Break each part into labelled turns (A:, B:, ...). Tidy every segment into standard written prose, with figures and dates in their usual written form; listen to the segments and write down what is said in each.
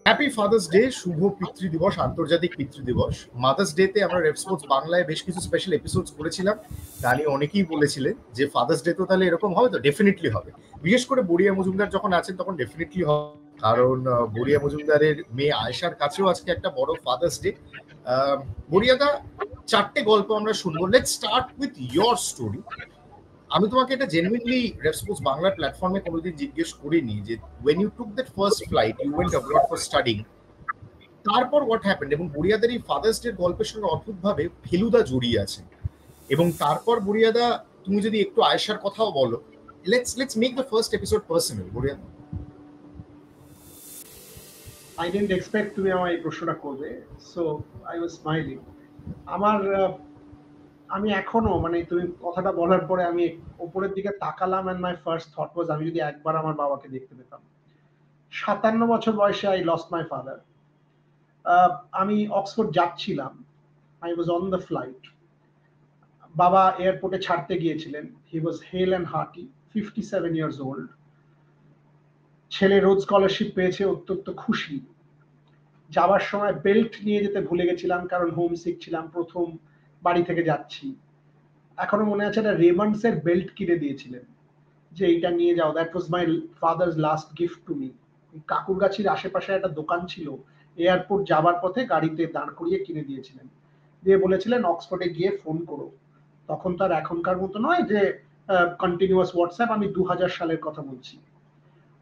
A: Happy father's day, শুভ পিতৃ দিবস, আন্তর্জাতিক পিতৃ দিবস। মাদার্স ডে তে আমরা রেভ স্পোর্টস বাংলায় বেশ কিছু স্পেশাল এপিসোডস করেছিলাম। তা নিয়ে অনেকেই বলেছিলেন যে ফাদার্স ডে তো তাহলে এরকম হবে, তো ডেফিনেটলি হবে। বিশেষ করে বড়িয়া মজুমদার যখন আছেন তখন ডেফিনেটলি হবে, কারণ বড়িয়া মজুমদারের মেয়ে আয়েশার কাছেও আজকে একটা বড় ফাদার্স ডে। বড়িয়াদা, 4টে গল্প আমরা শুনবো। Let's start with your story. আমি তোমাকে এটা জেনুইনলি রেভ স্পোর্টস বাংলার প্ল্যাটফর্মে কোনোদিন জিজ্ঞেস করিনি যে when you took that first flight, you went abroad for studying, তারপর হোয়াট হ্যাপেন্ড। এবং বুড়িয়াদের এই ফাদার্স ডে গল্পের সঙ্গে অদ্ভুতভাবে ফেলুদা জড়িয়ে আছে। এবং তারপর বুড়িয়াদা, তুমি যদি একটু আয়েশার কথাও বলো। Let's make the first episode personal. বুড়িয়াদা,
B: I didn't expect তুমি আমার এই প্রশ্নটা করবে, সো আই ওয়াজ স্মাইলিং। আমি এখনো মানে তুমি কথাটা বলার পরে আমি উপরের দিকে তাকালাম and my first thought was আমি যদি একবার আমার বাবাকে দেখতে পেতাম। 57 বছর বয়সে আই লস্ট মাই ফাদার। আমি অক্সফোর্ড যাচ্ছিলাম, I was on the flight. বাবা এয়ারপোর্টে ছাড়তে গিয়েছিলেন। হি ওয়াজ হেল অ্যান্ড হার্টি, 57 ইয়ার্স ওল্ড। ছেলে রোজ স্কলারশিপ পেয়েছে, অত্যন্ত খুশি। যাওয়ার সময় বেল্ট নিয়ে যেতে ভুলে গেছিলাম কারণ হোম সিক ছিলাম, প্রথম বাড়ি থেকে যাচ্ছি। এখনো মনে আছে একটা রেমন্ডস এর বেল্ট কিনে দিয়েছিলেন যে এইটা নিয়ে যাও, that was my father's last gift to me. কাকুরগাছির আশেপাশে একটা দোকান ছিল, এয়ারপোর্ট যাবার পথে গাড়িতে দাঁড় করিয়ে কিনে দিয়েছিলেন, দিয়ে বলেছিলেন অক্সফোর্ডে গিয়ে ফোন করো। তখন তার এখনকার মতো নয় যে কন্টিনিউয়াস হোয়াটসঅ্যাপ, আমি 2000 সালের কথা বলছি।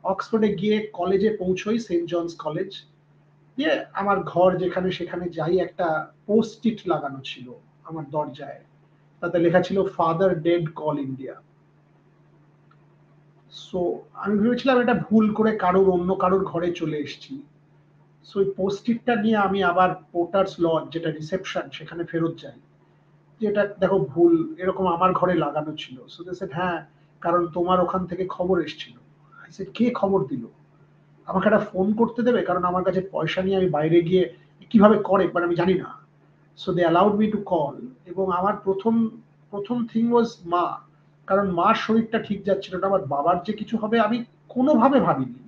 B: অক্সফোর্ডে গিয়ে কলেজে পৌঁছই, সেন্ট জনস কলেজ। দিয়ে আমার ঘর যেখানে সেখানে যাই, একটা পোস্ট ইট লাগানো ছিল আমার দরজায়, তাতে লেখা ছিল father dead, call India. So আমি ভেবেছিলাম এটা ভুল করে অন্য কারোর ঘরে চলে এসেছি। সো ওই পোস্ট ইটটা নিয়ে আমি আবার পোর্টার্স লজ, যেটা রিসেপশন, সেখানে ফেরত যাই, যেটা দেখো ভুল, এরকম আমার ঘরে লাগানো ছিল। সো দে সেড হ্যাঁ, কারণ তোমার ওখান থেকে খবর এসেছিল। আই সেড কে খবর দিল? আমাকে একটা ফোন করতে দেবে? কারণ আমার কাছে পয়সা নিয়ে আমি বাইরে গিয়ে কিভাবে করে, বাট আমি জানি না। So they allowed me to call. এবং আমার প্রথম থিং ওয়াজ মা, কারণ মার শরীরটা ঠিক যাচ্ছিল না, আমার বাবার যে কিছু হবে আমি কোনোভাবে ভাবিনি।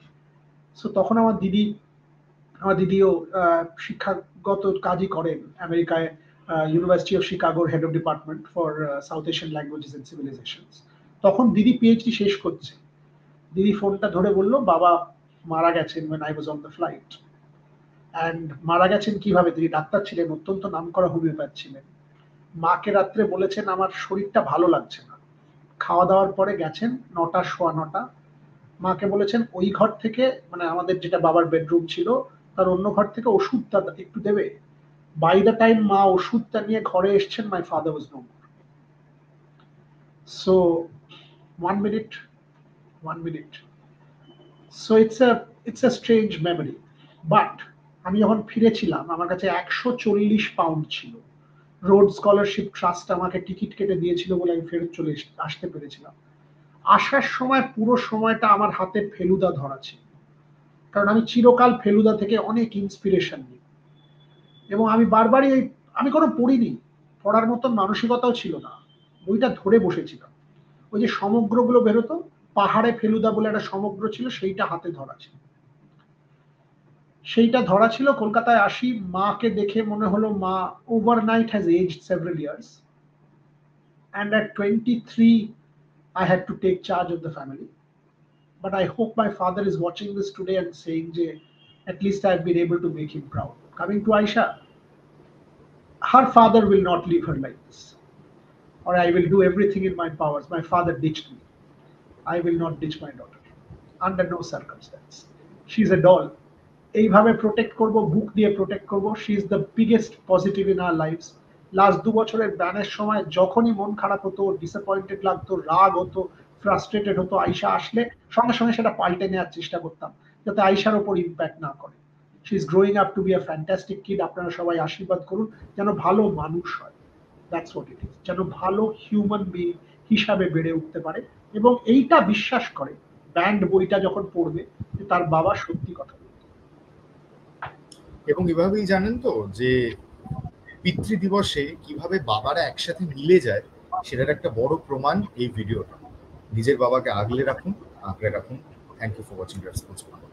B: সো তখন আমার দিদিও শিক্ষাগত কাজই করেন আমেরিকায়, ইউনিভার্সিটি অফ শিকাগোর head of department for South Asian languages and civilizations. তখন দিদি পিএইচডি শেষ করছে। দিদি ফোনটা ধরে বলল বাবা মারা গেছেন when I was on the flight. And মারা গেছেন কিভাবে? তিনি ডাক্তার ছিলেন, অত্যন্ত নামকরা হোমিওপ্যাথ ছিলেন। মাকে রাত্রে বলেছেন আমার শরীরটা ভালো লাগছে না। খাওয়া দাওয়ার পরে গেছেন 9টা, সোয়া 9টা। মাকে বলেছেন ওই ঘর থেকে, মানে আমাদের যেটা বাবার বেডরুম ছিল তার অন্য ঘর থেকে ওষুধটা একটু দেবে। বাই দ্য টাইম মা ওষুধটা নিয়ে ঘরে এসছেন, my father was no more. So one minute. So it's a strange memory. But আমি যখন ফিরেছিলাম আমার কাছে 140 পাউন্ড ছিল। রোড স্কলারশিপ ট্রাস্ট আমাকে টিকিট কেটে দিয়েছিল বলে আমি ফেরত চলে আসতে পেরেছিলাম। আসার সময় পুরো সময়টা আমার হাতে ফেলুদা ধরা ছিল, কারণ আমি চিরকাল ফেলুদা থেকে অনেক ইন্সপিরেশন নিই। এবং আমি বারবারই আমি কোনো পড়িনি, পড়ার মতন মানসিকতাও ছিল না, বইটা ধরে বসেছিলাম। ওই যে সমগ্রগুলো বেরোতো, পাহাড়ে ফেলুদা বলে একটা সমগ্র ছিল, সেইটা হাতে ধরা ছিল। কলকাতায় আসি, মাকে দেখে মনে হলো মা overnight has aged several years, and at 23 I had to take charge of the family. But I hope my father is watching this today and saying যে at least I've been able to make him proud. Coming to Aisha, her father will not leave her like this, or I will do everything in my powers. My father ditched me, I will not ditch my daughter under no circumstance. She's a doll. এইভাবে protect করব, বুক দিয়ে protect করব। She is the biggest positive in our lifes. Last 2 বছরের ব্যানের সময় যখনই মন খারাপ হতো, ডিসঅ্যাপয়েন্টেড লাগতো, রাগ হতো, ফ্রাস্ট্রেটেড হতো, আয়শা আসলে সঙ্গে সঙ্গে সেটা পাল্টে নেওয়ার চেষ্টা করতাম যাতে আয়শার ওপর ইম্প্যাক্ট না করে। She is growing up to be a fantastic kid. আপনারা সবাই আশীর্বাদ করুন যেন ভালো মানুষ হয়, দ্যাটস হোয়াট ইট ইজ, যেন ভালো হিউম্যান বিং হিসাবে বেড়ে উঠতে পারে। এবং এইটা বিশ্বাস করে ব্যান্ড বইটা যখন পড়বে যে তার বাবা সত্যি কথা।
A: এবং এভাবেই জানেন তো যে পিতৃ দিবসে কিভাবে বাবারা একসাথে মিলে যায়, সেটার একটা বড় প্রমাণ এই ভিডিওটা। নিজের বাবাকে আগলে রাখুন, আঁকড়ে রাখুন। Thank you for watching Rev Sports Bangla.